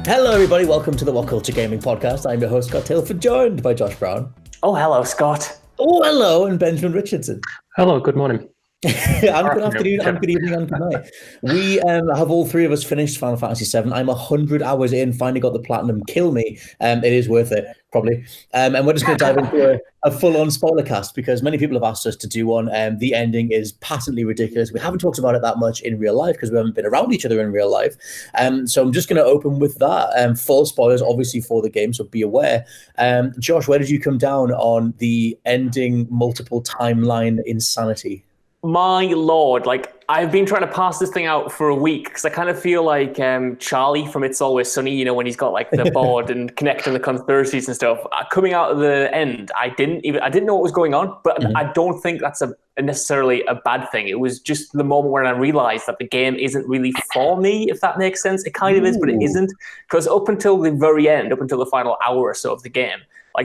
Hello, everybody. Welcome to the WhatCulture Gaming Podcast. I'm your host, Scott Tilford, joined by Josh Brown. Oh, hello, Scott. Oh, hello, and Benjamin Richardson. Hello, good morning. And good afternoon, and good evening, and good night. We have all three of us finished Final Fantasy VII. I'm 100 hours in, finally got the platinum. Kill me. It is worth it, probably. And we're just going to dive into a full-on spoiler cast because many people have asked us to do one. The ending is patently ridiculous. We haven't talked about it that much in real life because we haven't been around each other in real life. So I'm just going to open with that. Full spoilers, obviously, for the game, so be aware. Josh, where did you come down on the ending multiple timeline insanity? My lord, I've been trying to pass this thing out for a week because I kind of feel like Charlie from It's Always Sunny, you know, when he's got the board and connecting the conspiracies and stuff. Coming out of the end, I didn't know what was going on, but I don't think that's necessarily a bad thing. It was just the moment when I realized that the game isn't really for me, if that makes sense. It kind of is, but it isn't, because up until the very end, up until the final hour or so of the game,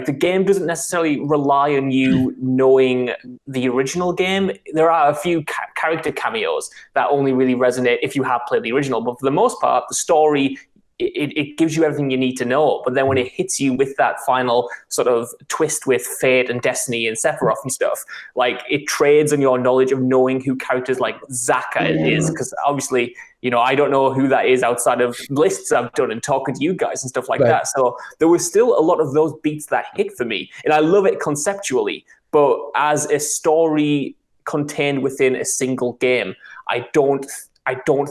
the game doesn't necessarily rely on you knowing the original game. There are a few character cameos that only really resonate if you have played the original. But for the most part, the story, it gives you everything you need to know. But then when it hits you with that final sort of twist with fate and destiny and Sephiroth and stuff, it trades on your knowledge of knowing who characters like Zaka is. Because obviously, I don't know who that is outside of lists I've done and talking to you guys and stuff like that. So there was still a lot of those beats that hit for me. And I love it conceptually. But as a story contained within a single game, I don't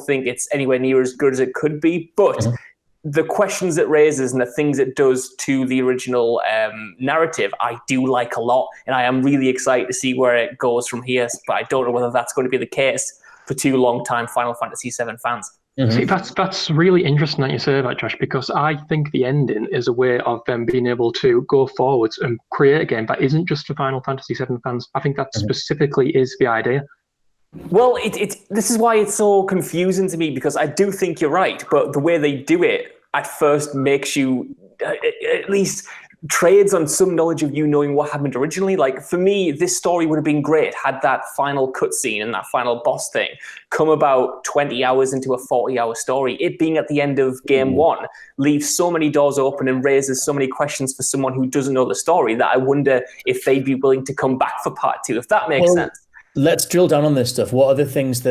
think it's anywhere near as good as it could be. But the questions it raises and the things it does to the original narrative, I do like a lot. And I am really excited to see where it goes from here. But I don't know whether that's going to be the case for two long-time Final Fantasy VII fans. See, that's really interesting that you say that, Josh, because I think the ending is a way of them being able to go forwards and create a game that isn't just for Final Fantasy VII fans. I think that specifically is the idea. Well, this is why it's so confusing to me, because I do think you're right, but the way they do it at first makes you at least trades on some knowledge of you knowing what happened originally. For me, this story would have been great had that final cutscene and that final boss thing come about 20 hours into a 40-hour story. It being at the end of game one leaves so many doors open and raises so many questions for someone who doesn't know the story that I wonder if they'd be willing to come back for part two, if that makes sense. Let's drill down on this stuff. What are the things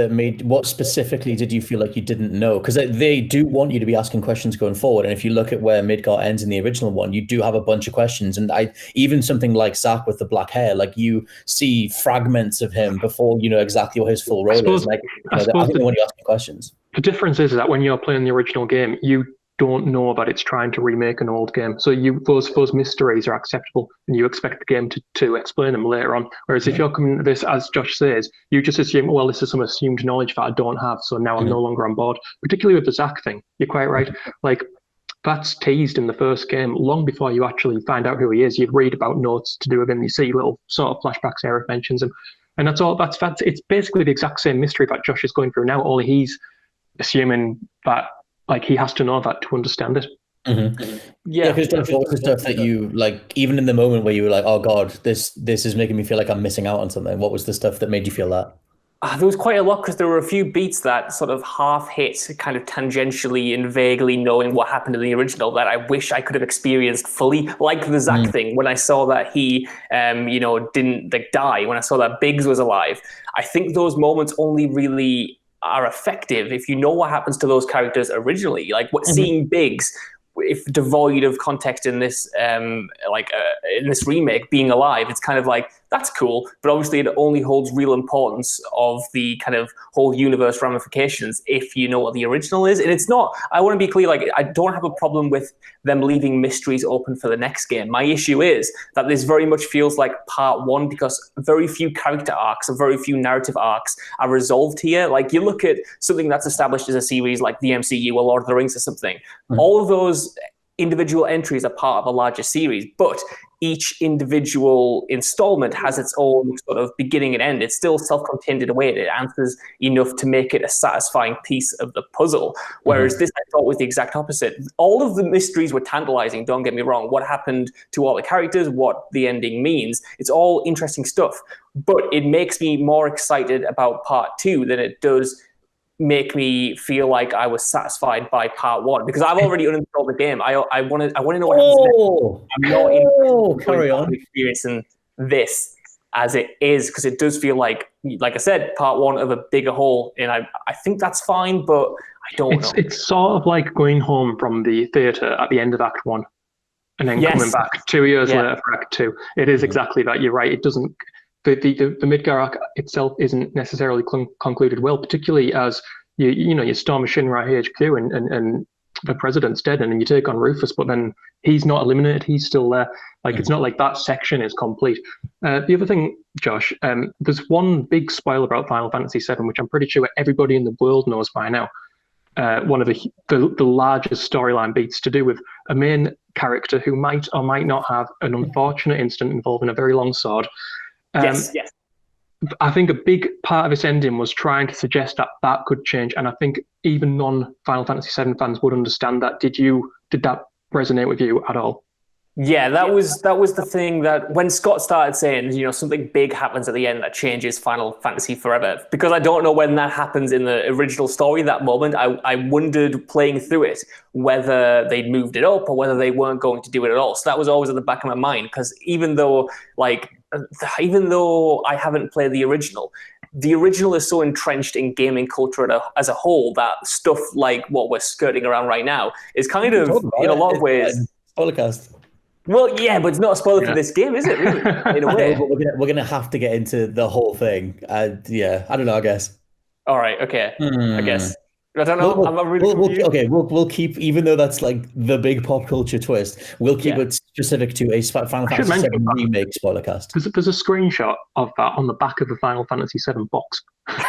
what specifically did you feel like you didn't know? Because they do want you to be asking questions going forward. And if you look at where Midgar ends in the original one, you do have a bunch of questions. And even something like Zack with the black hair, you see fragments of him before you know exactly what his full role is. I think they want you asking questions. The difference is that when you're playing the original game, you don't know that it's trying to remake an old game. So those mysteries are acceptable and you expect the game to explain them later on. Whereas if you're coming to this, as Josh says, you just assume, well, this is some assumed knowledge that I don't have, so now I'm no longer on board. Particularly with the Zack thing, you're quite right. That's teased in the first game long before you actually find out who he is. You read about notes to do with him, you see little sort of flashbacks, Eric mentions him. And that's all. That's it's basically the exact same mystery that Josh is going through now, only he's assuming that he has to know that to understand it. Yeah, because what was the stuff that you even in the moment where you were like, oh god, this is making me feel like I'm missing out on something? What was the stuff that made you feel that? There was quite a lot, because there were a few beats that sort of half hit, kind of tangentially and vaguely knowing what happened in the original, that I wish I could have experienced fully, like the Zack thing. When I saw that he, didn't die, when I saw that Biggs was alive, I think those moments only really are effective if you know what happens to those characters originally. Seeing Biggs, if devoid of context in this in this remake, being alive, it's kind of that's cool, but obviously it only holds real importance of the kind of whole universe ramifications if you know what the original is. And it's not, I want to be clear, I don't have a problem with them leaving mysteries open for the next game. My issue is that this very much feels like part one, because very few character arcs and very few narrative arcs are resolved here. You look at something that's established as a series like the MCU or Lord of the Rings or something, all of those individual entries are part of a larger series, but each individual installment has its own sort of beginning and end. It's still self-contained in a way. It answers enough to make it a satisfying piece of the puzzle. Whereas this, I thought, was the exact opposite. All of the mysteries were tantalizing, don't get me wrong. What happened to all the characters, what the ending means, it's all interesting stuff. But it makes me more excited about part two than it does make me feel like I was satisfied by part one, because I've already uninstalled the game. I want to know what happens next. I'm not interested in experiencing this as it is, because it does feel like I said, part one of a bigger whole, and I think that's fine, but I don't know. It's sort of like going home from the theatre at the end of Act 1 and then coming back 2 years later for Act 2. It is exactly that. You're right. It doesn't. The Midgar arc itself isn't necessarily concluded well, particularly as you storm Shinra HQ and the president's dead, and then you take on Rufus, but then he's not eliminated. He's still there. It's not like that section is complete. The other thing, Josh, there's one big spoiler about Final Fantasy VII, which I'm pretty sure everybody in the world knows by now. One of the largest storyline beats to do with a main character who might or might not have an unfortunate incident involving a very long sword. Yes. I think a big part of its ending was trying to suggest that could change, and I think even non-Final Fantasy VII fans would understand that. Did that resonate with you at all? Yeah, that was the thing that when Scott started saying, something big happens at the end that changes Final Fantasy forever, because I don't know when that happens in the original story, that moment, I wondered playing through it whether they'd moved it up or whether they weren't going to do it at all. So that was always at the back of my mind, because even though I haven't played the original is so entrenched in gaming culture as a whole that stuff like what we're skirting around right now is kind of, in a lot of ways... Spoilercast. Well, yeah, but it's not a spoiler for this game, is it, really? In a way. We're gonna have to get into the whole thing. I don't know, I guess. All right, okay. I guess. I don't know. I'm not really confused. We'll keep, even though that's like the big pop culture twist, we'll keep it specific to a Final Fantasy VII Remake spoilercast. There's a screenshot of that on the back of the Final Fantasy VII box.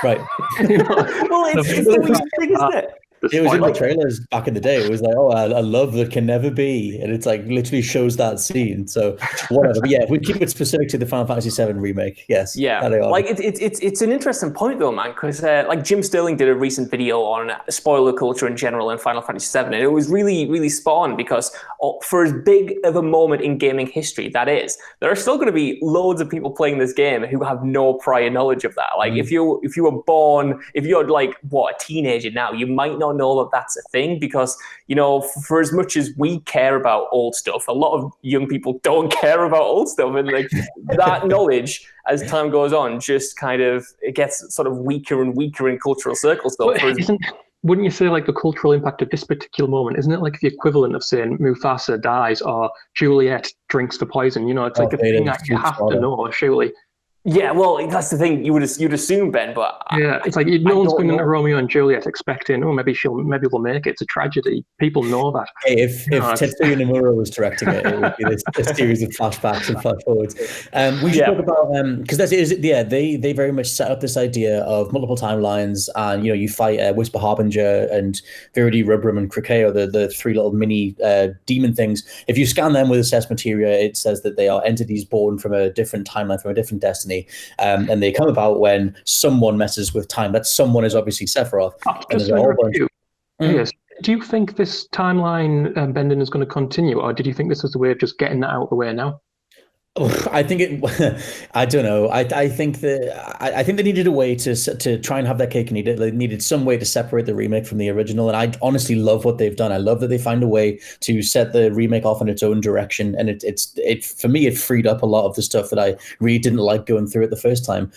Right. Well, it's the weird thing, isn't it? It was in the trailers back in the day. It was like, a love that can never be. And it's like literally shows that scene. So whatever. But yeah, we keep it specific to the Final Fantasy VII Remake. Yes. Yeah. It's an interesting point though, man, because Jim Sterling did a recent video on spoiler culture in general in Final Fantasy VII. And it was really, really spot on, because for as big of a moment in gaming history that is, there are still going to be loads of people playing this game who have no prior knowledge of that. If you were born, if you're a teenager now, you might not know that that's a thing, because for as much as we care about old stuff, a lot of young people don't care about old stuff, and that knowledge as time goes on just kind of it gets sort of weaker and weaker in cultural circles though. Wouldn't you say the cultural impact of this particular moment, isn't it like the equivalent of saying Mufasa dies or Juliet drinks the poison? It's like a thing that you have to know, surely. Yeah, well, that's the thing. You'd assume, Ben, but it's like no one's going into Romeo and Juliet expecting, maybe we'll make it. It's a tragedy. People know that. Hey, if Tetsuya Nomura was directing it, it would be a series of flashbacks and flash forwards. We spoke about because they very much set up this idea of multiple timelines, and you fight Whisper Harbinger and Viridi, Rubrum, and Krakeo, the three little mini demon things. If you scan them with assess materia, it says that they are entities born from a different timeline, from a different destiny. And they come about when someone messes with time. That someone is obviously Sephiroth. Yes. Do you think this timeline bending is going to continue, or did you think this was a way of just getting that out of the way now? I think I don't know. I think they needed a way to try and have that cake and eat it. They needed some way to separate the remake from the original, and I honestly love what they've done. I love that they find a way to set the remake off in its own direction, and it for me it freed up a lot of the stuff that I really didn't like going through it the first time.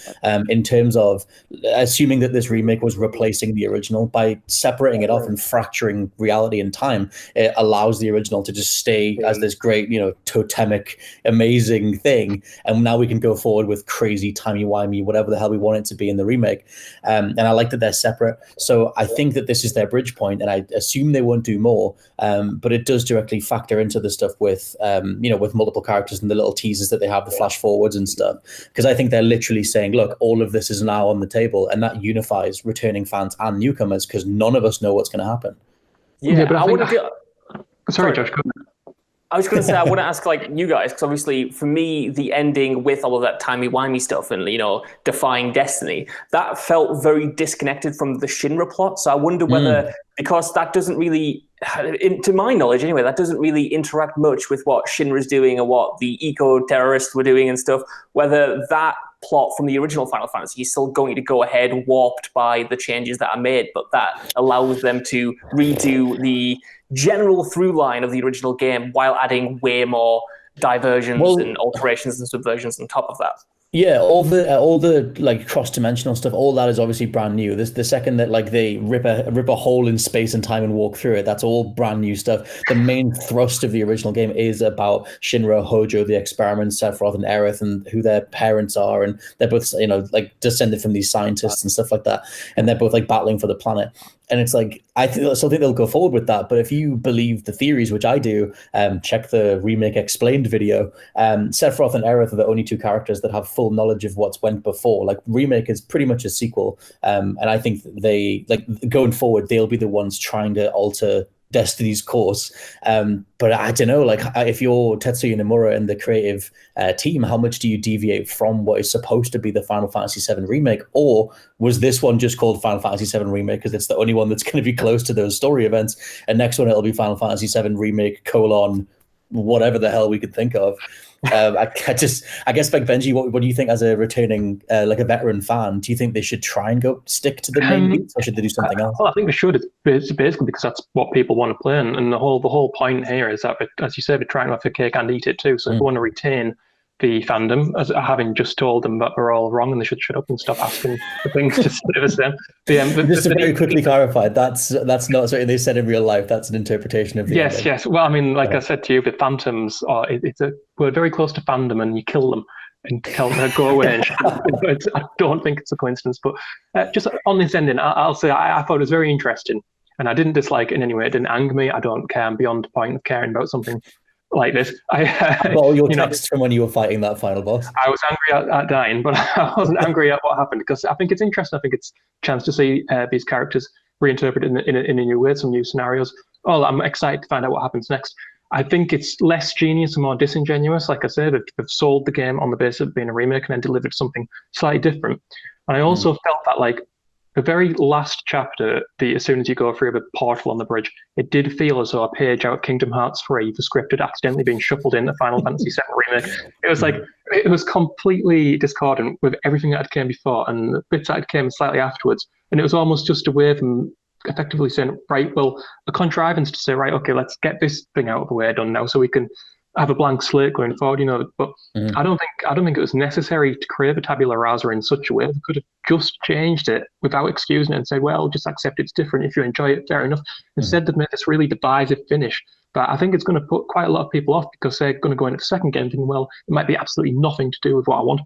In terms of assuming that this remake was replacing the original, by separating it off and fracturing reality and time, it allows the original to just stay as this great, totemic, amazing thing, and now we can go forward with crazy timey-wimey whatever the hell we want it to be in the remake, and I like that they're separate. So I think that this is their bridge point, and I assume they won't do more, but it does directly factor into the stuff with with multiple characters and the little teasers that they have, the flash forwards and stuff, because I think they're literally saying, look, all of this is now on the table, and that unifies returning fans and newcomers, because none of us know what's going to happen. But sorry, Josh, go ahead. I was going to say, I want to ask you guys, because obviously for me, the ending with all of that timey-wimey stuff and, defying destiny, that felt very disconnected from the Shinra plot. So I wonder whether, because that doesn't really, to my knowledge anyway, that doesn't really interact much with what Shinra's doing and what the eco-terrorists were doing and stuff, whether that plot from the original Final Fantasy is still going to go ahead, warped by the changes that are made, but that allows them to redo the general through line of the original game while adding way more diversions and alterations and subversions on top of that. Yeah, all the like cross-dimensional stuff, all that is obviously brand new. The second that like they rip a hole in space and time and walk through it, that's all brand new stuff. The main thrust of the original game is about Shinra, Hojo, the experiments, Sephiroth and Aerith, and who their parents are, and they're both like descended from these scientists and stuff like that, and they're both like battling for the planet. And it's like, I still think they'll go forward with that. But if you believe the theories, which I do, check the Remake Explained video. Sephiroth and Aerith are the only two characters that have full knowledge of what's went before. Like, Remake is pretty much a sequel. And I think they, like, going forward, they'll be the ones trying to alter Destiny's course. But I don't know, like, if you're Tetsuya Nomura and the creative team, how much do you deviate from what is supposed to be the Final Fantasy VII Remake? Or was this one just called Final Fantasy VII Remake because it's the only one that's going to be close to those story events, and next one it'll be Final Fantasy VII Remake : whatever the hell we could think of. I guess, like, Benji, what do you think as a returning, like a veteran fan? Do you think they should try and stick to the main beats, or should they do something else? Well, I think they should. It's basically because that's what people want to play, and the whole point here is that, as you said, they're trying to have the cake and eat it too. So if they want to retain the fandom, as having just told them that we're all wrong and they should shut up and stop asking for things to service them. Just to very quickly clarify, that's not something they said in real life. That's an interpretation of the ending. Yes. Well, I mean, like I said to you, the phantoms are we're very close to fandom, and you kill them and tell them to go away. I don't think it's a coincidence, but just on this ending, I'll say I thought it was very interesting, and I didn't dislike it in any way. It didn't anger me. I don't care. I'm beyond the point of caring about something like this. All your texts from when you were fighting that final boss. I was angry at dying, but I wasn't angry at what happened, because I think it's interesting. I think it's a chance to see these characters reinterpreted in a new way, some new scenarios. Oh, I'm excited to find out what happens next. I think it's less genius and more disingenuous. Like I said, they've sold the game on the basis of being a remake and then delivered something slightly different. And I also felt that, like, the very last chapter, as soon as you go through the portal on the bridge, it did feel as though a page out of Kingdom Hearts 3, the script had accidentally been shuffled into Final Fantasy VII Remake. It was like, it was completely discordant with everything that had came before and the bits that had came slightly afterwards. And it was almost just a way of them effectively saying, right, well, a contrivance to say, right, okay, let's get this thing out of the way done now so we can have a blank slate going forward, but I don't think it was necessary to create a tabula rasa in such a way. They could have just changed it without excusing it and said, well, just accept it's different. If you enjoy it, fair enough. Instead, they've made this really divisive finish. But I think it's going to put quite a lot of people off, because they're going to go into the second game thinking, well, it might be absolutely nothing to do with what I want.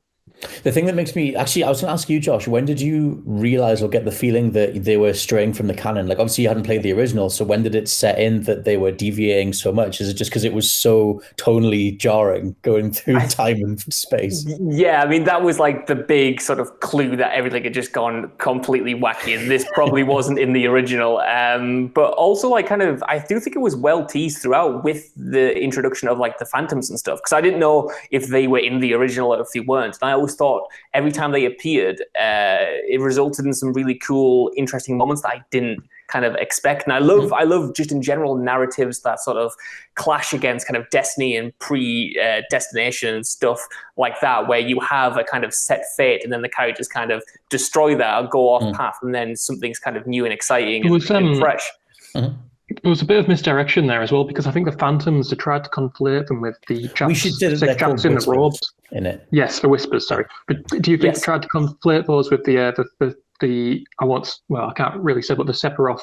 The thing that makes me, actually, I was going to ask you, Josh, when did you realize or get the feeling that they were straying from the canon? Like, obviously you hadn't played the original, so when did it set in that they were deviating so much? Is it just because it was so tonally jarring going through time and space? Yeah, I mean, that was like the big sort of clue that everything had just gone completely wacky, and this probably wasn't in the original. But also, like, kind of, I do think it was well teased throughout with the introduction of, like, the phantoms and stuff, because I didn't know if they were in the original or if they weren't. And I always thought every time they appeared, it resulted in some really cool, interesting moments that I didn't kind of expect. And I love just in general narratives that sort of clash against kind of Destiny and pre-Destination and stuff like that, where you have a kind of set fate and then the characters kind of destroy that or go off path, and then something's kind of new and exciting and fresh. There was a bit of misdirection there as well, because I think the Phantoms, they tried to conflate them with the chaps in the robes. In it. Yes, the Whispers, sorry. But do you think they tried to conflate those with the I can't really say, but the Sephiroth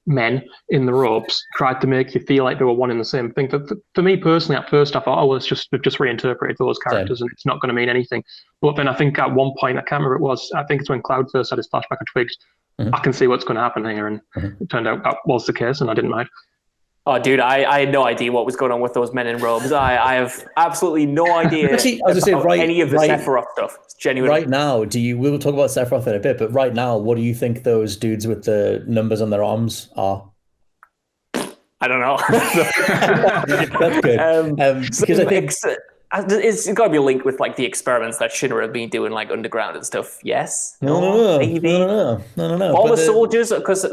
men in the robes tried to make you feel like they were one and the same thing? For me personally, at first I thought, well, they've just reinterpreted those characters and it's not going to mean anything. But then I think at one point, I can't remember what it was, I think it's when Cloud first had his flashback of Twigs, I can see what's going to happen here, and it turned out that was the case, and I didn't mind. Oh, dude, I had no idea what was going on with those men in robes. I have absolutely no idea Actually, I was going to say, any of the Sephiroth stuff. It's genuinely. Right now, we'll talk about Sephiroth in a bit, but right now, what do you think those dudes with the numbers on their arms are? I don't know. That's good. Because I think... It's got to be a link with, like, the experiments that Shinra have been doing, like, underground and stuff. Yes? No. Maybe? No. All the soldiers, because I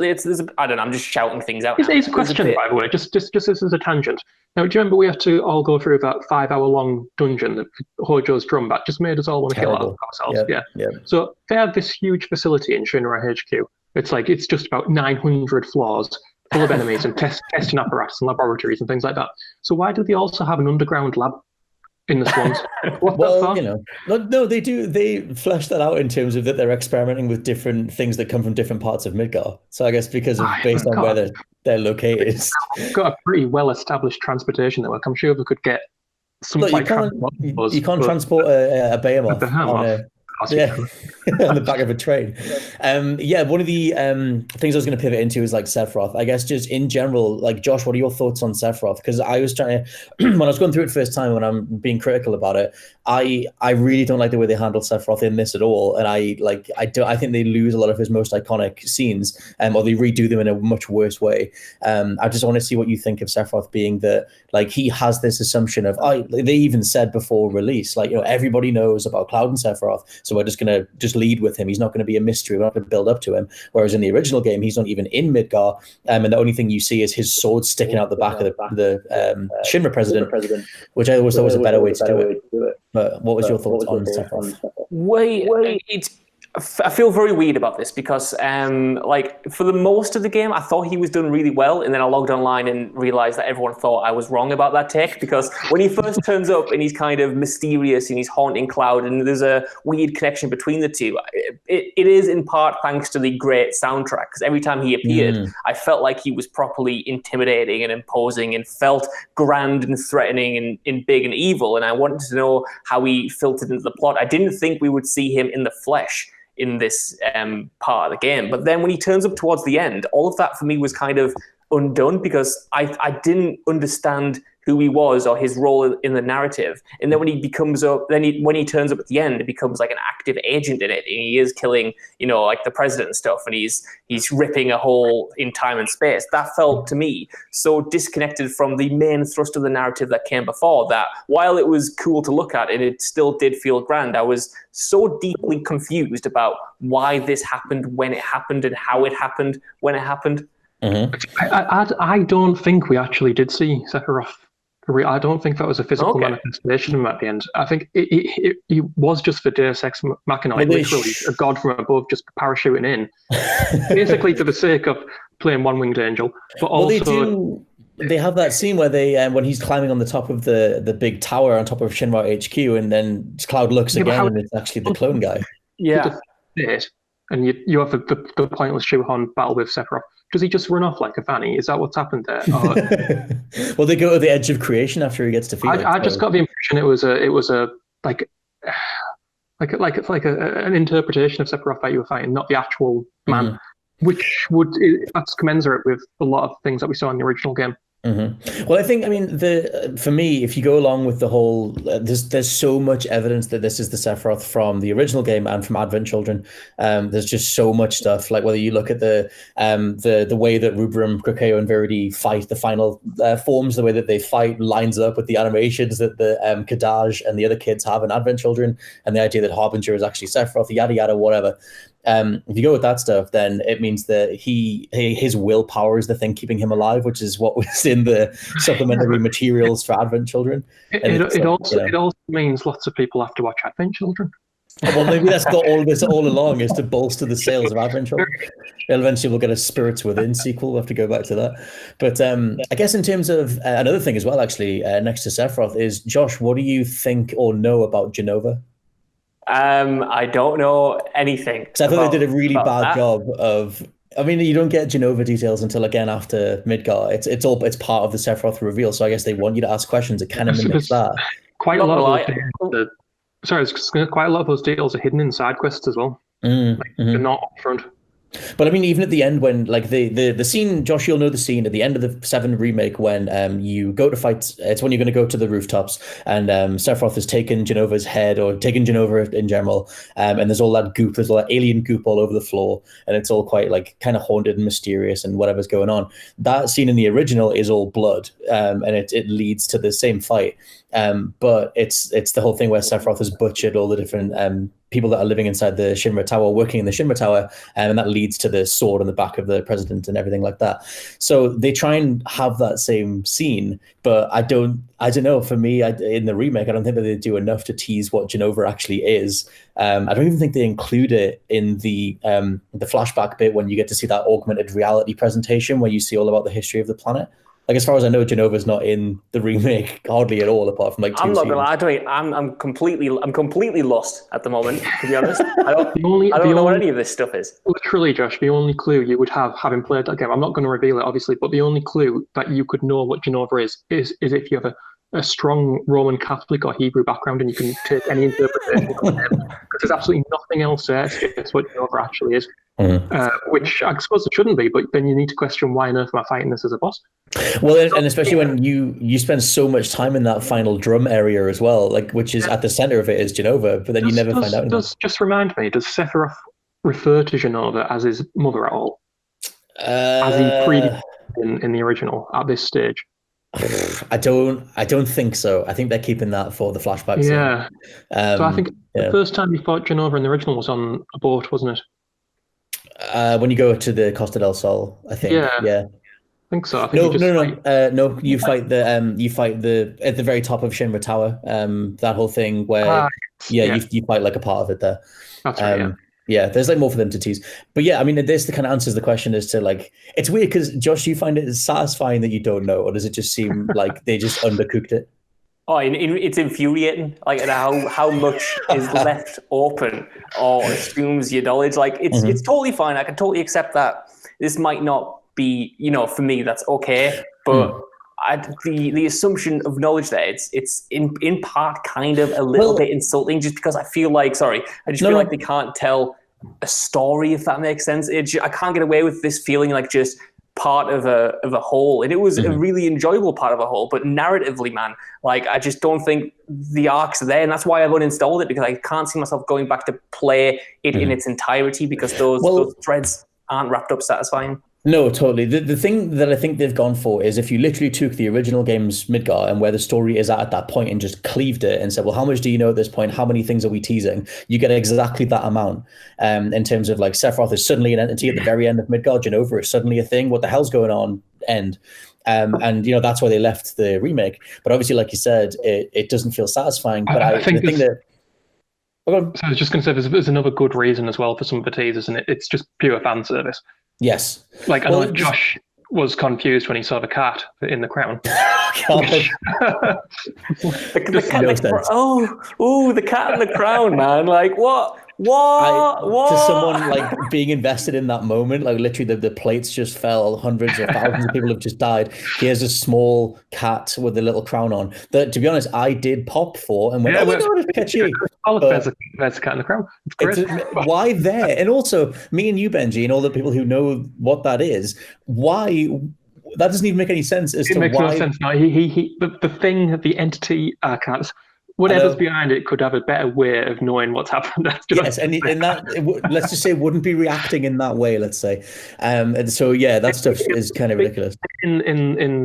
don't know, I'm just shouting things out. It's a question, by the way, just as a tangent. Now, do you remember we had to all go through that 5-hour-long dungeon that Hojo's drum back just made us all want to kill ourselves? Yeah. So they have this huge facility in Shinra HQ. It's just about 900 floors full of enemies and testing apparatus and laboratories and things like that. So why do they also have an underground lab in the Swans? No, they do. They flesh that out in terms of that they're experimenting with different things that come from different parts of Midgar. So I guess because of based on where they're located, got a pretty well-established transportation network. I'm sure we could get some. Look, you can't transport a behemoth on the back of a train. One of the things I was going to pivot into is like Sephiroth. I guess just in general, like Josh, what are your thoughts on Sephiroth? Because I was trying to, when I was going through it first time, when I'm being critical about it, I really don't like the way they handled Sephiroth in this at all, and I think they lose a lot of his most iconic scenes, or they redo them in a much worse way. I just want to see what you think of Sephiroth being that, like, he has this assumption of, they even said before release, like, everybody knows about Cloud and Sephiroth, so we're just going to lead with him. He's not going to be a mystery. We're not going to build up to him. Whereas in the original game, he's not even in Midgar, and the only thing you see is his sword sticking out the back of the Shinra president, which I always thought was a better way to do it. But what was your thoughts on Sephiroth? I feel very weird about this because, for the most of the game, I thought he was done really well, and then I logged online and realized that everyone thought I was wrong about that take, because when he first turns up and he's kind of mysterious and he's haunting Cloud and there's a weird connection between the two, it is in part thanks to the great soundtrack, because every time he appeared, I felt like he was properly intimidating and imposing and felt grand and threatening and big and evil, and I wanted to know how he filtered into the plot. I didn't think we would see him in the flesh in this part of the game. But then when he turns up towards the end, all of that for me was kind of undone, because I didn't understand who he was or his role in the narrative. And then when he turns up at the end, it becomes like an active agent in it, and he is killing, like the president and stuff, and he's ripping a hole in time and space. That felt to me so disconnected from the main thrust of the narrative that came before, that while it was cool to look at and it still did feel grand, I was so deeply confused about why this happened when it happened and how it happened when it happened. I don't think we actually did see Sephiroth. I don't think that was a physical manifestation of him at the end. I think it was just for Deus Ex Machina, literally a god from above just parachuting in, basically for the sake of playing One-Winged Angel. But also, they have that scene where they, when he's climbing on the top of the big tower on top of Shinra HQ, and then Cloud looks again, and it's actually the clone guy. Yeah. And you have the pointless shoehorn battle with Sephiroth. Does he just run off like a fanny? Is that what's happened there? Well, they go to the edge of creation after he gets defeated. I just got the impression it was an interpretation of Sephiroth that you were fighting, not the actual man, that's commensurate with a lot of things that we saw in the original game. Well, I think, for me, if you go along with the whole, there's so much evidence that this is the Sephiroth from the original game and from Advent Children. There's just so much stuff. Like whether you look at the way that Rubrum, Krakeo, and Verity fight, the final forms, the way that they fight lines up with the animations that the Kadaj and the other kids have in Advent Children, and the idea that Harbinger is actually Sephiroth, yada yada, whatever. If you go with that stuff, then it means that his willpower is the thing keeping him alive, which is what was in the supplementary materials for Advent Children. It also means lots of people have to watch Advent Children. Well, maybe that's got all this all along, is to bolster the sales of Advent Children. Eventually we'll get a Spirits Within sequel. We'll have to go back to that. But I guess in terms of another thing as well, actually, next to Sephiroth is, Josh, what do you think or know about Jenova? I don't know anything. Because I thought they did a really bad job of. You don't get Jenova details until again after Midgar. It's part of the Sephiroth reveal. So I guess they want you to ask questions. It kind of mimics that. Quite a lot of those details are hidden in side quests as well. They're not up front. But even at the end, when the scene, Josh, you'll know the scene at the end of the VII remake when you go to fight. It's when you're going to go to the rooftops, and Sephiroth has taken Jenova's head, or taken Jenova in general, and there's all that goop, there's all that alien goop all over the floor, and it's all quite kind of haunted and mysterious and whatever's going on. That scene in the original is all blood, and it leads to the same fight. But it's the whole thing where Sephiroth has butchered all the different people that are living inside the Shinra Tower, working in the Shinra Tower, and that leads to the sword on the back of the president and everything like that. So they try and have that same scene, but I don't know. For me, in the remake, I don't think that they do enough to tease what Jenova actually is. I don't even think they include it in the flashback bit when you get to see that augmented reality presentation where you see all about the history of the planet. Like, as far as I know, Jenova's not in the remake hardly at all, apart from like 2 I'm not scenes. gonna lie, I'm completely lost at the moment, to be honest. I don't know what any of this stuff is. Literally, Josh, the only clue you would have, having played that game, I'm not going to reveal it, obviously, but the only clue that you could know what Jenova is if you have a strong Roman Catholic or Hebrew background and you can take any interpretation of them, because there's absolutely nothing else there to guess what Jenova actually is. Which I suppose it shouldn't be, but then you need to question why on earth am I fighting this as a boss? Well, and especially when you spend so much time in that final drum area as well, like, which is at the center of it is Jenova, but then you never find out. Just remind me, does Sephiroth refer to Jenova as his mother at all? As he pre in the original at this stage? I don't think so. I think they're keeping that for the flashback scene. Yeah. So I think the first time you fought Jenova in the original was on a boat, wasn't it? When you go to the Costa del Sol, I think. Yeah. I think so. I think no. You fight the at the very top of Shinra Tower. That whole thing where you fight like a part of it there. That's right. Yeah, there's like more for them to tease. But yeah, I mean, this kind of answers the question as to like, it's weird because Josh, you find it satisfying that you don't know, or does it just seem like they just undercooked it? Oh, it's infuriating, like how much is left open or assumes your knowledge. Like it's totally fine. I can totally accept that this might not be, for me, that's okay. But the assumption of knowledge there, it's in part kind of a little bit insulting, just because I feel like, I feel like they can't tell a story, if that makes sense. I can't get away with this feeling like just part of a whole, and it was a really enjoyable part of a whole, but narratively, man, like I just don't think the arcs are there, and that's why I've uninstalled it, because I can't see myself going back to play it in its entirety, because those threads aren't wrapped up satisfying. No, totally. The thing that I think they've gone for is if you literally took the original game's Midgar and where the story is at that point and just cleaved it and said, well, how much do you know at this point? How many things are we teasing? You get exactly that amount. In terms of like Sephiroth is suddenly an entity at the very end of Midgar. Jenova is suddenly a thing. What the hell's going on? And that's why they left the remake. But obviously, like you said, it doesn't feel satisfying. But I think that. So I was just going to say, there's another good reason as well for some of the teasers, and it's just pure fan service. Yes. Like, I know Josh was confused when he saw the cat in the crown. The cat in the crown, man. Like, what? To someone like being invested in that moment, like literally the plates just fell, hundreds or thousands of people have just died. Here's a small cat with a little crown on that, to be honest, I did pop for and went, oh my god, it's catchy. There's a cat in the crown. It's great. Why there? And also me and you, Benji, and all the people who know what that is, why that doesn't even make any sense as to why. It makes no sense. No, the entity, can't. Whatever's behind it could have a better way of knowing what's happened. Yes, and in that, let's just say, wouldn't be reacting in that way. Let's say, and so yeah, that stuff is kind of ridiculous. In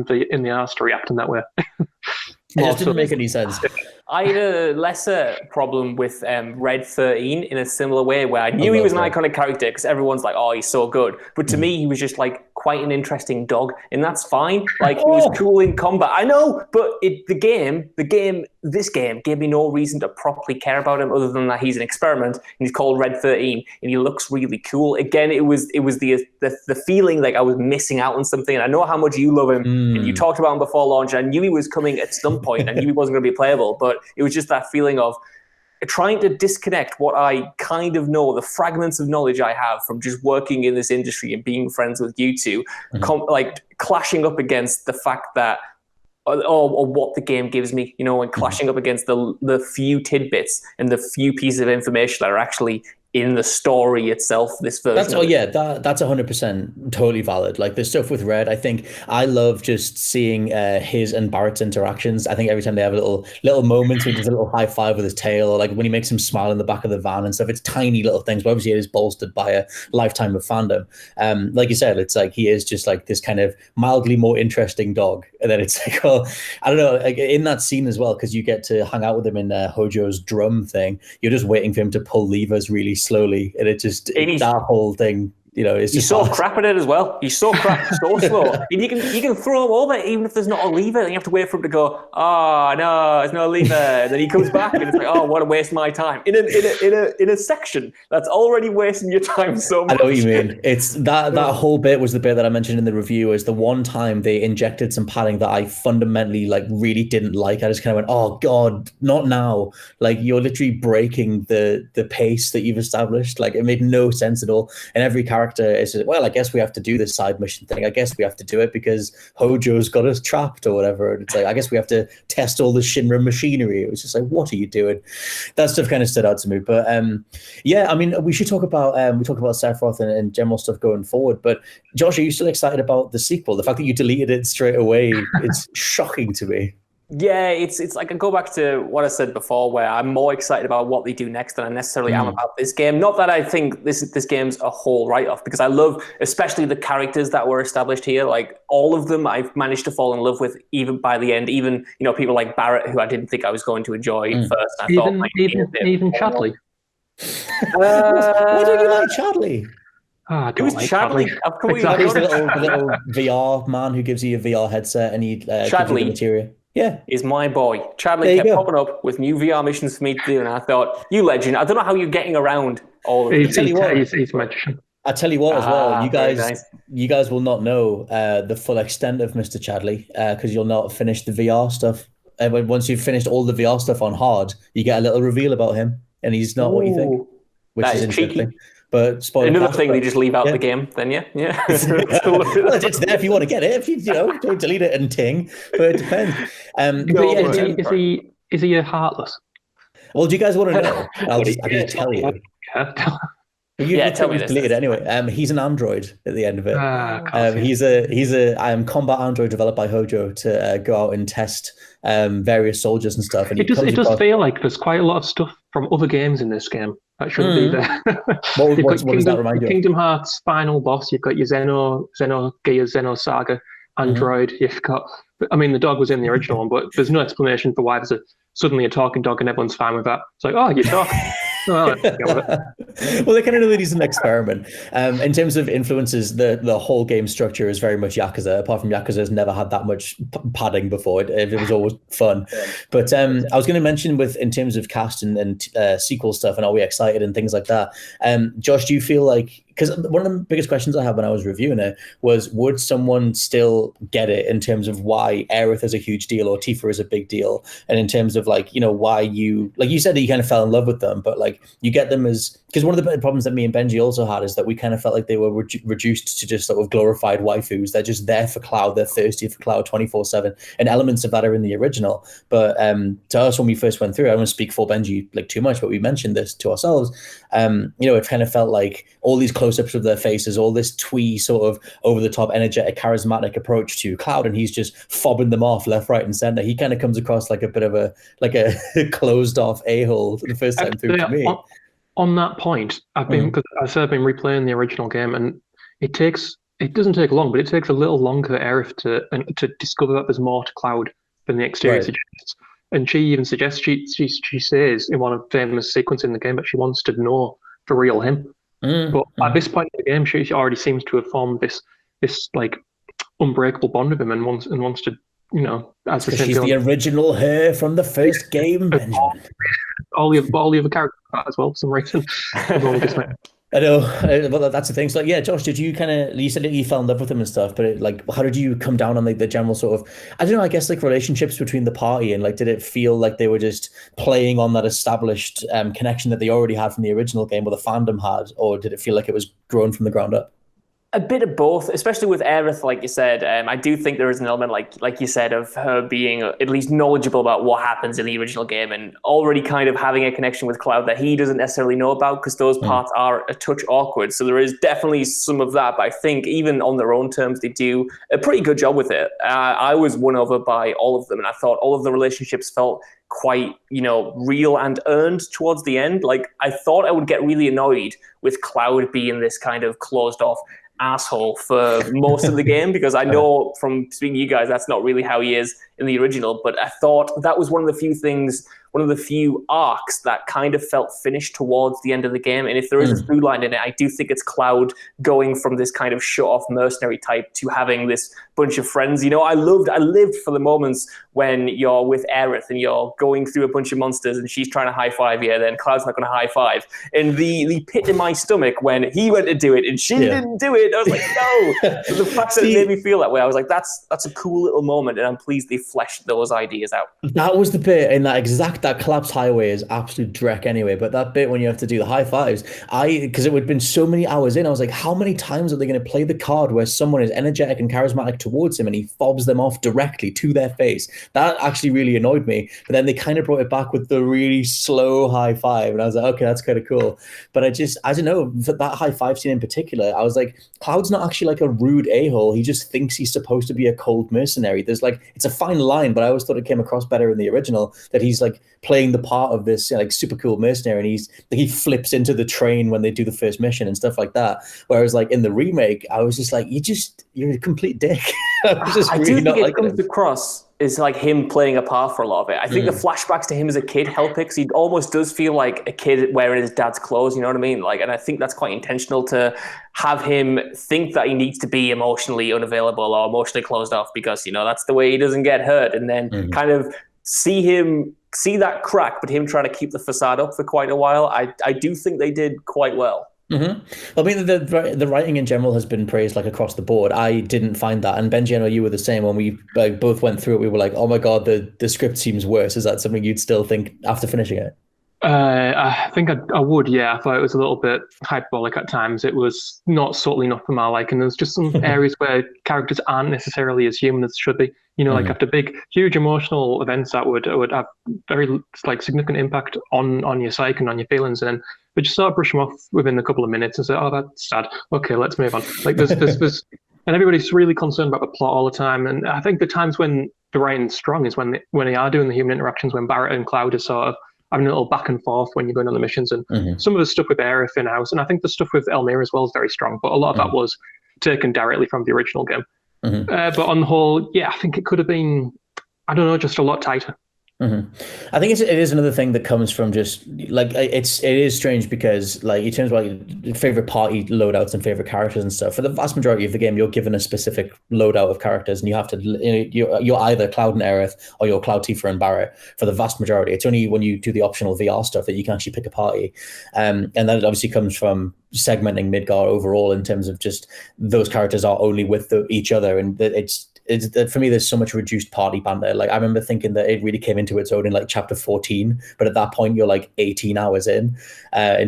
the arts to react in that way. It just didn't make any sense. I had a lesser problem with Red 13 in a similar way, where I knew he was an iconic character because everyone's like, oh, he's so good. But to me, he was just like quite an interesting dog, and that's fine. Like, he was cool in combat. I know, but this game gave me no reason to properly care about him other than that he's an experiment and he's called Red 13 and he looks really cool. Again, it was the feeling like I was missing out on something, and I know how much you love him and you talked about him before launch. I knew he was coming at some point. I knew he wasn't going to be playable, but it was just that feeling of trying to disconnect what I kind of know, the fragments of knowledge I have from just working in this industry and being friends with you two, like clashing up against the fact that, or what the game gives me, and clashing up against the few tidbits and the few pieces of information that are actually in the story itself, this version. That's 100% totally valid. Like the stuff with Red, I think I love just seeing his and Barrett's interactions. I think every time they have little moments where he does a little high five with his tail, or like when he makes him smile in the back of the van and stuff. It's tiny little things, but obviously it is bolstered by a lifetime of fandom. Like you said, it's like he is just like this kind of mildly more interesting dog. And then it's like, well, I don't know, like in that scene as well, because you get to hang out with him in Hojo's drum thing. You're just waiting for him to pull levers really slowly, and that whole thing, it's just so crap at it as well. He's so crap, so slow, and you can throw him over even if there's not a lever. Then you have to wait for him to go, oh no, there's no lever. And then he comes back and it's like, oh, what a waste of my time in a section that's already wasting your time so much. I know what you mean. It's that whole bit was the bit that I mentioned in the review, is the one time they injected some padding that I fundamentally really didn't like. I just kind of went, oh god, not now. Like, you're literally breaking the pace that you've established. Like, it made no sense at all. And every character is, well, I guess we have to do this side mission thing. I guess we have to do it because Hojo's got us trapped or whatever. And it's like, I guess we have to test all the Shinra machinery. It was just like, what are you doing? That stuff kind of stood out to me. But yeah, I mean, we should talk about Sephiroth and general stuff going forward. But Josh, are you still excited about the sequel? The fact that you deleted it straight away is shocking to me. Yeah, it's like I go back to what I said before, where I'm more excited about what they do next than I necessarily am about this game. Not that I think this game's a whole write-off, because I love especially the characters that were established here. Like, all of them I've managed to fall in love with, even by the end. Even, people like Barrett, who I didn't think I was going to enjoy first. Even Chadley. Why don't you like Chadley? It was Chadley. Exactly. He's the little VR man who gives you a VR headset and he gives you the material. Yeah, is my boy. Chadley kept popping up with new VR missions for me to do, and I thought, you legend. I don't know how you're getting around all of this. He's a magician. I tell you what, as well, you guys will not know the full extent of Mr. Chadley because you'll not finish the VR stuff. And once you've finished all the VR stuff on hard, you get a little reveal about him, and he's not what you think, which is interesting. Cheeky. But another thing, they just leave out the game. Then yeah. Well, it's there if you want to get it. If you don't delete it and ting, but it depends. Is he a heartless? Well, do you guys want to know? I can tell you. Tell me this. Deleted anyway. He's an android at the end of it. He's a combat android developed by Hojo to go out and test various soldiers and stuff. And it does feel like there's quite a lot of stuff from other games in this game that shouldn't be there. What does that remind you of? Kingdom Hearts final boss. You've got your Xeno Saga android. You've got. I mean, the dog was in the original one, but there's no explanation for why there's suddenly a talking dog and everyone's fine with that. It's like, oh, you talk. Well, they kind of know that he's an experiment. In terms of influences, the whole game structure is very much Yakuza. Apart from Yakuza's never had that much padding before. It was always fun. But I was going to mention in terms of cast and sequel stuff, and are we excited and things like that. Josh, do you feel like, because one of the biggest questions I had when I was reviewing it was, would someone still get it in terms of why Aerith is a huge deal or Tifa is a big deal, and in terms of why you said that you kind of fell in love with them, but you get them as, because one of the problems that me and Benji also had is that we kind of felt like they were reduced to just sort of glorified waifus. They're just there for Cloud. They're thirsty for Cloud 24/7, and elements of that are in the original. But to us, when we first went through, I don't want to speak for Benji too much, but we mentioned this to ourselves. It kind of felt like all these close-ups of their faces, all this twee sort of over-the-top, energetic, charismatic approach to Cloud, and he's just fobbing them off left, right, and center. He kind of comes across like a bit of a closed-off a-hole the first time through to me. On that point, I've been replaying the original game, and it doesn't take long, but it takes a little longer for Aerith to discover that there's more to Cloud than the exterior suggests. And she even suggests, she says in one of the famous sequences in the game that she wants to know the real him. But at this point in the game, she already seems to have formed this unbreakable bond with him, and wants to, as the she's the original her from the first game. Benjamin. All the other characters as well for some reason. I know, but that's the thing. So, Josh, did you you said that you fell in love with them and stuff, but how did you come down on the general sort of, I don't know, I guess relationships between the party, and did it feel like they were just playing on that established connection that they already had from the original game, or the fandom had, or did it feel like it was grown from the ground up? A bit of both, especially with Aerith, like you said. I do think there is an element, like you said, of her being at least knowledgeable about what happens in the original game and already kind of having a connection with Cloud that he doesn't necessarily know about because those parts are a touch awkward. So there is definitely some of that, but I think even on their own terms, they do a pretty good job with it. I was won over by all of them, and I thought all of the relationships felt quite, real and earned towards the end. Like, I thought I would get really annoyed with Cloud being this kind of closed off asshole for most of the game, because I know from speaking to you guys that's not really how he is in the original, but I thought that was one of the few arcs that kind of felt finished towards the end of the game. And if there is a through line in it, I do think it's Cloud going from this kind of shut-off mercenary type to having this bunch of friends. I lived for the moments when you're with Aerith and you're going through a bunch of monsters and she's trying to high-five you, then Cloud's not going to high-five. And the pit in my stomach when he went to do it and she didn't do it, I was like, no. The fact that it made me feel that way, I was like, that's a cool little moment, and I'm pleased they fleshed those ideas out. That was the bit in that collapsed highway is absolute dreck anyway, but that bit when you have to do the high fives, because it would have been so many hours in, I was like, how many times are they going to play the card where someone is energetic and charismatic towards him and he fobs them off directly to their face? That actually really annoyed me, but then they kind of brought it back with the really slow high five, and I was like, okay, that's kind of cool. But I don't know, for that high five scene in particular, I was like, Cloud's not actually like a rude a-hole, he just thinks he's supposed to be a cold mercenary. There's like, it's a fine line, but I always thought it came across better in the original that he's like playing the part of this like super cool mercenary, and he flips into the train when they do the first mission and stuff like that. Whereas like in the remake, I was just like, you're a complete dick. I do think it comes across is like him playing a part for a lot of it. I think the flashbacks to him as a kid help it, because he almost does feel like a kid wearing his dad's clothes, you know what I mean? Like, and I think that's quite intentional to have him think that he needs to be emotionally unavailable or emotionally closed off because, that's the way he doesn't get hurt. And then kind of see that crack, but him trying to keep the facade up for quite a while. I do think they did quite well. I mean, the writing in general has been praised like across the board. I didn't find that, and Benji, I know you were the same. When we both went through it, we were like, "Oh my god, the script seems worse." Is that something you'd still think after finishing it? I think I would, yeah. I thought it was a little bit hyperbolic at times. It was not subtly enough for my liking. There's just some areas where characters aren't necessarily as human as should be. Like after big, huge emotional events that would have very like significant impact on your psyche and on your feelings, and then we just sort of brush them off within a couple of minutes and say, "Oh, that's sad. Okay, let's move on." Like there's and everybody's really concerned about the plot all the time. And I think the times when the writing's strong is when they are doing the human interactions, when Barrett and Cloud are sort of having a little back and forth when you're going on the missions, and some of the stuff with Aerith in-house, and I think the stuff with Elmira as well is very strong, but a lot of that was taken directly from the original game. But on the whole, yeah, I think it could have been, I don't know, just a lot tighter. I think it is another thing that comes from just like it is strange because like in terms of like favorite party loadouts and favorite characters and stuff, for the vast majority of the game you're given a specific loadout of characters and you have to you're either Cloud and Aerith or you're Cloud, Tifa and Barrett for the vast majority. It's only when you do the optional VR stuff that you can actually pick a party, and that obviously comes from segmenting Midgar overall in terms of just those characters are only with each other, and it's for me there's so much reduced party banter. Like I remember thinking that it really came into its own in like chapter 14, but at that point you're like 18 hours in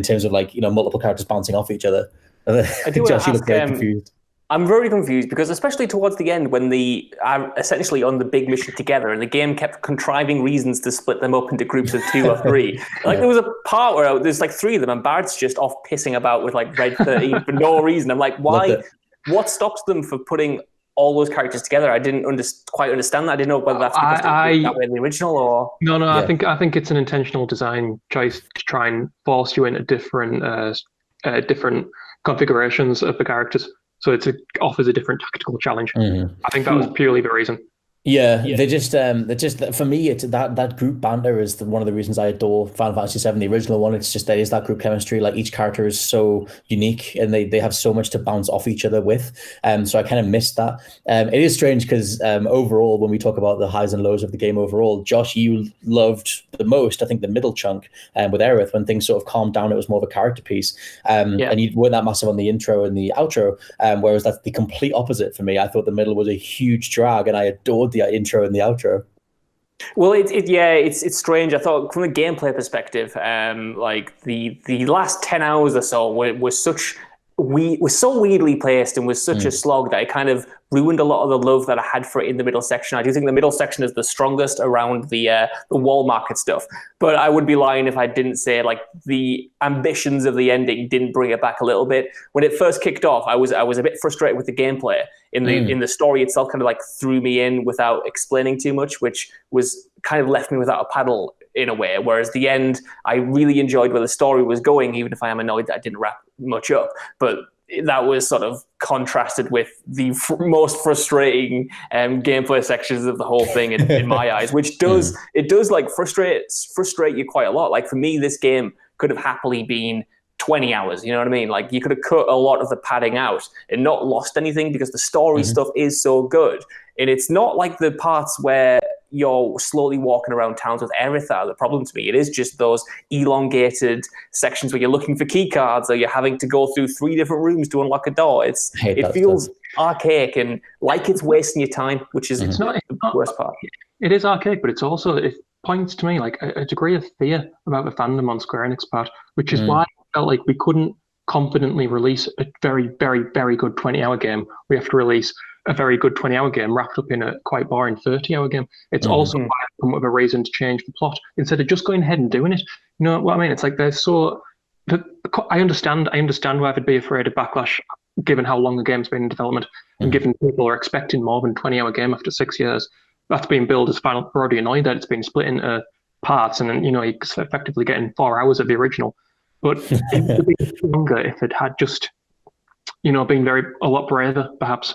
terms of like multiple characters bouncing off each other. I do want to ask, very confused. I'm very confused because especially towards the end when they are essentially on the big mission together and the game kept contriving reasons to split them up into groups of 2 or 3. Like there was a part where there's like 3 of them and Barrett's just off pissing about with like Red 13 for no reason. I'm like, why? What stops them from putting all those characters together? I didn't quite understand that. I didn't know whether that's because they that way in the original or no. Yeah. I think it's an intentional design choice to try and force you into different configurations of the characters, so it offers a different tactical challenge. I think that was purely the reason. Yeah, they just for me, it's that group banter is one of the reasons I adore Final Fantasy VII, the original one. It's just that group chemistry. Like each character is so unique, and they have so much to bounce off each other with. So I kind of missed that. It is strange because overall, when we talk about the highs and lows of the game overall, Josh, you loved the most, I think, the middle chunk with Aerith. When things sort of calmed down, it was more of a character piece, and you weren't that massive on the intro and the outro. Whereas that's the complete opposite for me. I thought the middle was a huge drag, and I adored the intro and the outro. Well, it's strange. I thought from a gameplay perspective, like the last 10 hours or so were such was so weirdly placed and was such a slog that it kind of ruined a lot of the love that I had for it in the middle section. I do think the middle section is the strongest around the wall market stuff, but I would be lying if I didn't say like the ambitions of the ending didn't bring it back a little bit. When it first kicked off, I was a bit frustrated with the gameplay. In the story itself, kind of like threw me in without explaining too much, which was kind of left me without a paddle in a way. Whereas the end, I really enjoyed where the story was going, even if I am annoyed that I didn't wrap much up. But that was sort of contrasted with the most frustrating gameplay sections of the whole thing in my eyes, which does like frustrate you quite a lot. Like for me, this game could have happily been 20 hours, you know what I mean? Like you could have cut a lot of the padding out and not lost anything because the story stuff is so good. And it's not like the parts where you're slowly walking around towns with Aerith are the problem to me. It is just those elongated sections where you're looking for key cards or you're having to go through 3 different rooms to unlock a door. It feels archaic and like it's wasting your time, which is it's not the worst part. It is archaic, but it's also, it points to me like a degree of fear about the fandom on Square Enix part, which is why I felt like we couldn't confidently release a very, very, very good 20-hour game. We have to release a very good 20-hour game wrapped up in a quite boring 30-hour game. It's also why I come up with a reason to change the plot instead of just going ahead and doing it. You know what I mean? It's like I understand why they'd be afraid of backlash given how long the game's been in development and given people are expecting more than a 20-hour game after 6 years. That's being billed as final. We're already annoyed that it's been split into parts and then, you're effectively getting 4 hours of the original. But it would be longer if it had just, been a lot braver, perhaps.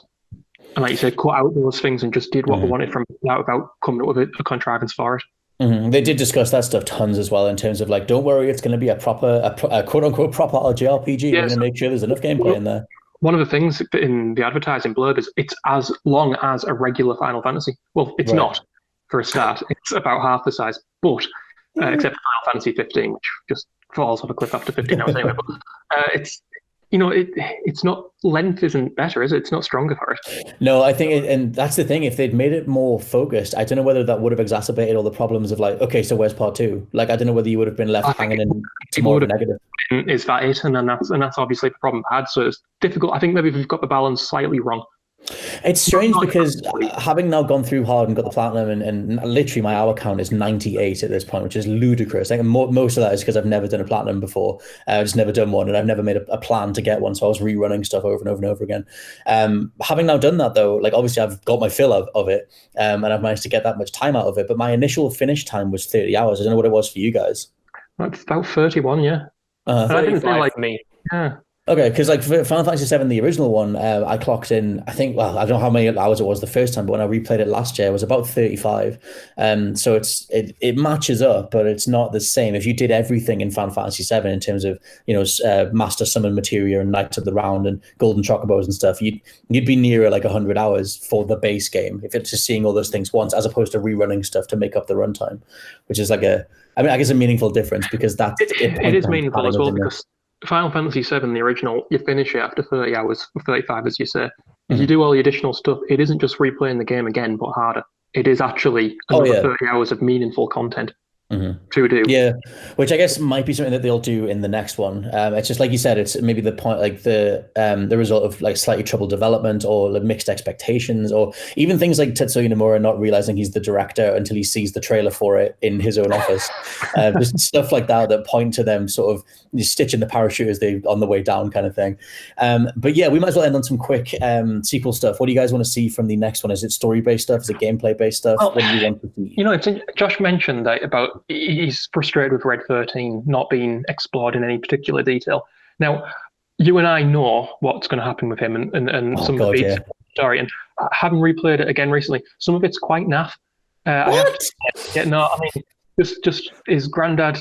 And like you said, cut out those things and just did what we wanted from that without coming up with a contrivance for it. They did discuss that stuff tons as well in terms of like, don't worry, it's going to be a quote unquote proper JRPG. We're going to make sure there's enough gameplay in there. One of the things in the advertising blurb is it's as long as a regular Final Fantasy. Well, it's not for a start. It's about half the size, but except for Final Fantasy 15, which just falls off a cliff after 15 hours anyway. But it's not, length isn't better, is it? It's not stronger for it. No, I think, and that's the thing. If they'd made it more focused, I don't know whether that would have exacerbated all the problems of like, okay, so where's part 2? Like, I don't know whether you would have been left hanging in more of a negative. Is that it? And that's obviously the problem I had. So it's difficult. I think maybe we've got the balance slightly wrong. It's strange because having now gone through hard and got the platinum and literally my hour count is 98 at this point, which is ludicrous. Like most of that is because I've never done a platinum before. I've just never done one and I've never made a plan to get one. So I was rerunning stuff over and over and over again. Having now done that though, like obviously I've got my fill of it and I've managed to get that much time out of it. But my initial finish time was 30 hours. I don't know what it was for you guys. That's about 31, yeah. I didn't feel like me. Yeah. Okay, because like for Final Fantasy VII, the original one, I clocked in, I think, well, I don't know how many hours it was the first time, but when I replayed it last year, it was about 35. So it matches up, but it's not the same. If you did everything in Final Fantasy VII in terms of, Master Summon Materia and Knights of the Round and Golden Chocobos and stuff, you'd be nearer like 100 hours for the base game, if it's just seeing all those things once, as opposed to rerunning stuff to make up the runtime, which is like I guess a meaningful difference because that's... It is meaningful as well because... Final Fantasy VII, the original, you finish it after 30 hours, 35 as you say. If you do all the additional stuff, it isn't just replaying the game again, but harder. It is actually another 30 hours of meaningful content to do. Yeah, which I guess might be something that they'll do in the next one. It's just like you said, it's maybe the point, like the result of like slightly troubled development or like mixed expectations, or even things like Tetsuya Nomura not realizing he's the director until he sees the trailer for it in his own office. Just stuff like that point to them sort of stitching the parachute as they on the way down kind of thing. But yeah, we might as well end on some quick sequel stuff. What do you guys want to see from the next one? Is it story-based stuff? Is it gameplay-based stuff? What do you want to see? Josh mentioned that about he's frustrated with Red 13 not being explored in any particular detail. Now, you and I know what's going to happen with him and some of the beats of the story. And having replayed it again recently, some of it's quite naff. What? Just his granddad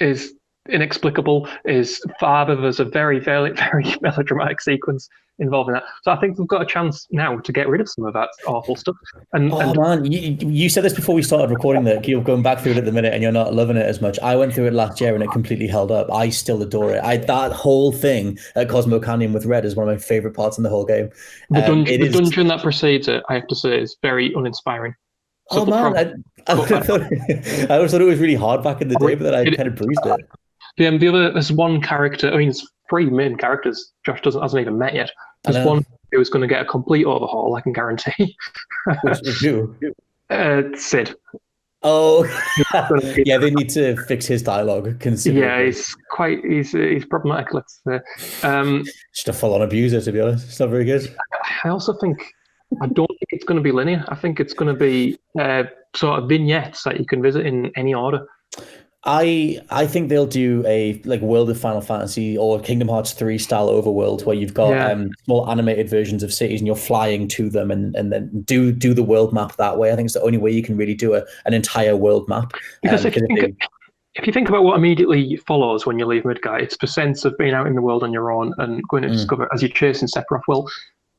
is inexplicable. His father, there's a very, very, very melodramatic sequence involving that. So I think we've got a chance now to get rid of some of that awful stuff. Man, you said this before we started recording that you're going back through it at the minute and you're not loving it as much. I went through it last year and it completely held up. I still adore it. That whole thing at Cosmo Canyon with Red is one of my favorite parts in the whole game. The dungeon that precedes it, I have to say, is very uninspiring. So I always thought it was really hard back in the day, but then I kind of breezed it. The other, there's one character. I mean, it's 3 main characters Josh hasn't even met yet. There's one who is going to get a complete overhaul, I can guarantee. Which who? Sid. Oh, yeah, they need to fix his dialogue considerably. Yeah, he's problematic, let's say. Just a full-on abuser, to be honest. It's not very good. I also think, I don't think it's going to be linear. I think it's going to be sort of vignettes that you can visit in any order. I think they'll do a World of Final Fantasy or Kingdom Hearts 3 style overworld where you've got small animated versions of cities and you're flying to them and then do the world map that way. I think it's the only way you can really do an entire world map. Because if you think about what immediately follows when you leave Midgar, it's the sense of being out in the world on your own and going to discover as you're chasing Sephiroth. Well,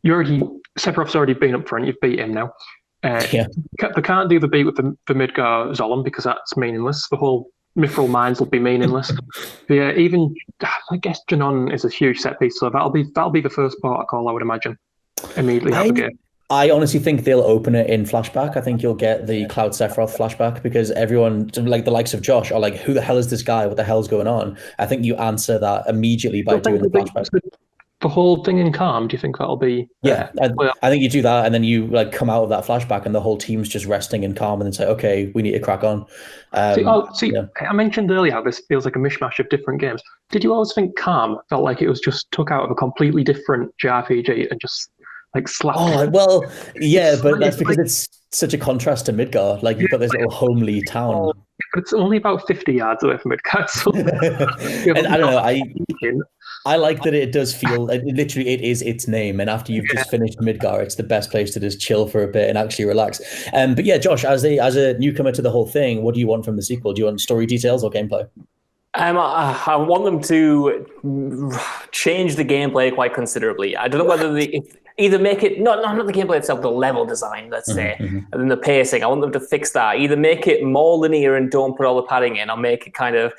Sephiroth's already been up front. You've beat him now. They can't do the beat with the Midgar Zolom because that's meaningless. The whole Mithril mines will be meaningless. Yeah, even I guess Janon is a huge set piece, so that'll be the first part I call, I would imagine. Immediately out the game. I honestly think they'll open it in flashback. I think you'll get the Cloud Sephiroth flashback because everyone, like the likes of Josh, are like, "Who the hell is this guy? What the hell's going on?" I think you answer that immediately by doing the flashback. The whole thing in Calm, do you think that'll be? Yeah, I think you do that, and then you come out of that flashback, and the whole team's just resting in Calm, and then say, "Okay, we need to crack on." I mentioned earlier how this feels like a mishmash of different games. Did you always think Calm felt like it was just took out of a completely different JRPG and just slapped? Oh well, yeah, but that's because it's such a contrast to Midgar. Like you've got this little homely town. But it's only about 50 yards away from Midgar. So and I don't know. I like that it does feel literally it is its name, and after you've just finished Midgar, it's the best place to just chill for a bit and actually relax. But yeah, Josh, as a newcomer to the whole thing, what do you want from the sequel? Do you want story details or gameplay? I want them to change the gameplay quite considerably. I don't know whether either make it not the gameplay itself, the level design, let's say, and then the pacing. I want them to fix that. Either make it more linear and don't put all the padding in, or make it kind of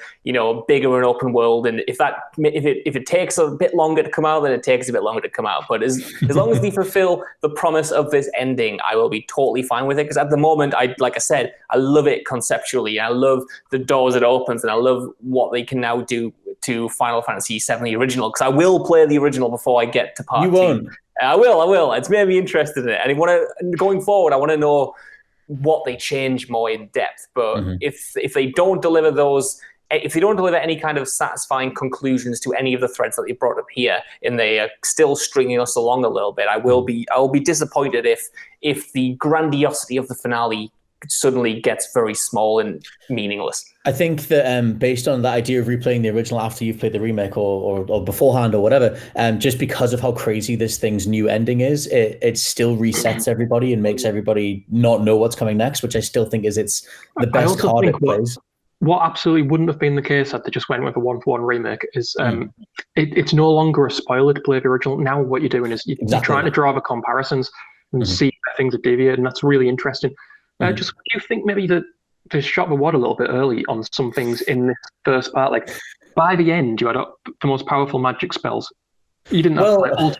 bigger and open world. And if it takes a bit longer to come out, then it takes a bit longer to come out. But as long as they fulfill the promise of this ending, I will be totally fine with it. Because at the moment, like I said, I love it conceptually. I love the doors it opens, and I love what they can now do to Final Fantasy VII, the original. Because I will play the original before I get to part 2. You won't. I will. It's made me interested in it. And going forward, I want to know what they change more in depth. But if they don't deliver any kind of satisfying conclusions to any of the threads that they brought up here, and they are still stringing us along a little bit, I will be disappointed if the grandiosity of the finale suddenly gets very small and meaningless. I think that based on that idea of replaying the original after you've played the remake or beforehand or whatever, just because of how crazy this thing's new ending is, it still resets everybody and makes everybody not know what's coming next, which I still think is the best card it plays. What absolutely wouldn't have been the case had they just went with a 1-for-1 remake is it's no longer a spoiler to play the original. Now what you're doing is you're trying to draw the comparisons and see where things are deviated, and that's really interesting. Just do you think maybe that they shot the wad a little bit early on some things in this first part? Like by the end, you had the most powerful magic spells. You didn't have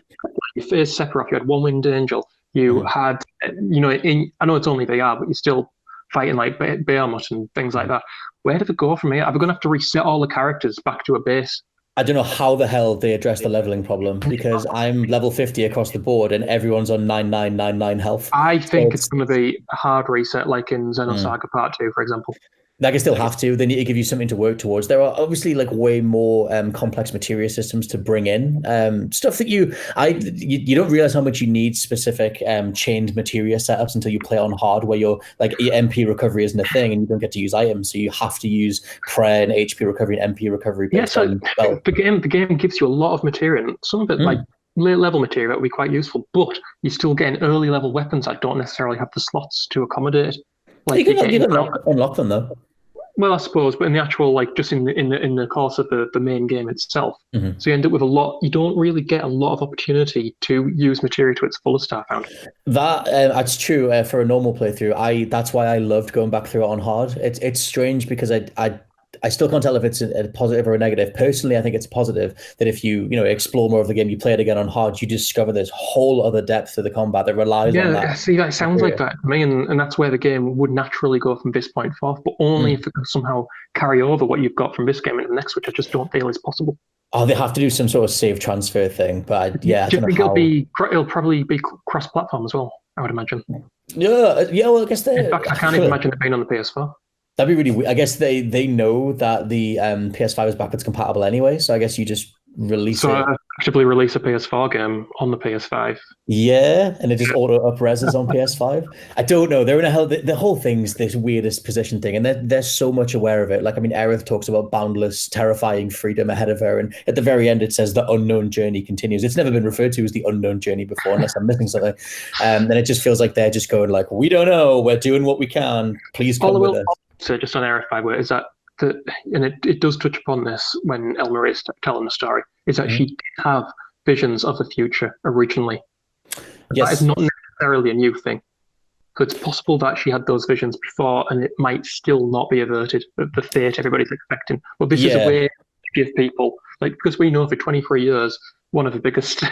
you faced Sephiroth. You had One Winged Angel. You had I know it's only VR, but you're still fighting like Behemoth and things like that. Where do they go from here? Are they going to have to reset all the characters back to a base? I don't know how the hell they address the leveling problem, because I'm level 50 across the board and everyone's on 9999 health. I think it's going to be a hard reset, like in Xenosaga Part 2, for example. Like I still have to. They need to give you something to work towards. There are obviously way more complex materia systems to bring in. Stuff that you don't realize how much you need specific chained materia setups until you play on hard, where your MP recovery isn't a thing and you don't get to use items. So you have to use prayer and HP recovery and MP recovery. Yeah, so the game gives you a lot of materia, and some of it like late level materia that would be quite useful, but you're still getting early level weapons that don't necessarily have the slots to accommodate. You can unlock them though. Well, I suppose, but in the actual, just in the course of the main game itself, so you end up with a lot. You don't really get a lot of opportunity to use materia to its fullest. I found that's true for a normal playthrough. That's why I loved going back through it on hard. It's strange because I still can't tell if it's a positive or a negative. Personally, I think it's positive that if you explore more of the game, you play it again on hard, you discover this whole other depth to the combat that relies on that. Yeah, see, that sounds like that to me, and that's where the game would naturally go from this point forth, but only if it can somehow carry over what you've got from this game into the next, which I just don't feel is possible. Oh, they have to do some sort of save transfer thing, but I Do you don't think know how. it'll probably be cross-platform as well? I would imagine. Yeah, well, I guess they. In fact, I can't even imagine it being on the PS4. That'd be really weird. I guess they know that the PS5 is backwards compatible anyway, so I guess you just release it. Actively release a PS4 game on the PS5. Yeah, and it just auto up-reses on PS5. I don't know. They're in a hell. The whole thing's this weirdest position thing, and they're so much aware of it. Like, I mean, Aerith talks about boundless, terrifying freedom ahead of her, and at the very end, it says the unknown journey continues. It's never been referred to as the unknown journey before, unless I'm missing something. And it just feels like they're just going like, we don't know. We're doing what we can. Please come with us. So just on Aerith, by the way, is that and it does touch upon this when Elmer is telling the story, is that she did have visions of the future originally. Yes. That is not necessarily a new thing. So it's possible that she had those visions before, and it might still not be averted, the fate everybody's expecting. But this is a way to give people, like, because we know for 23 years, one of the biggest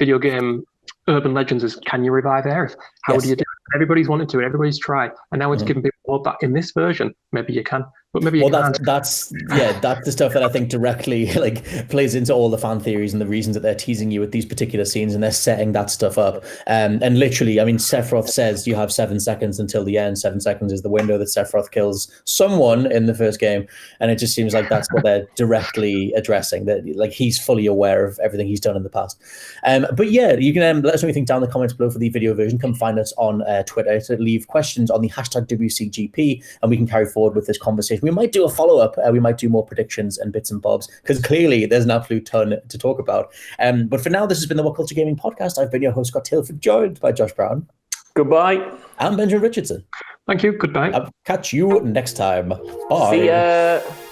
video game urban legends is, can you revive Aerith? How do you do it? Everybody's wanted to, everybody's tried, and now it's giving people hope that in this version, maybe you can, but maybe you can't. That's the stuff that I think directly plays into all the fan theories and the reasons that they're teasing you with these particular scenes, and they're setting that stuff up. And literally, I mean, Sephiroth says you have 7 seconds until the end. 7 seconds is the window that Sephiroth kills someone in the first game, and it just seems like that's what they're directly addressing. That like he's fully aware of everything he's done in the past. But yeah, you can let us know what you think down in the comments below for the video version. Come find us on Twitter to leave questions on the hashtag WCGP, and we can carry forward with this conversation. We might do a follow-up. We might do more predictions and bits and bobs, because clearly there's an absolute ton to talk about. But for now, this has been the WhatCulture Gaming Podcast. I've been your host, Scott Tilford, joined by Josh Brown. Goodbye. And Benjamin Richardson. Thank you. Goodbye. I'll catch you next time. Bye. See ya.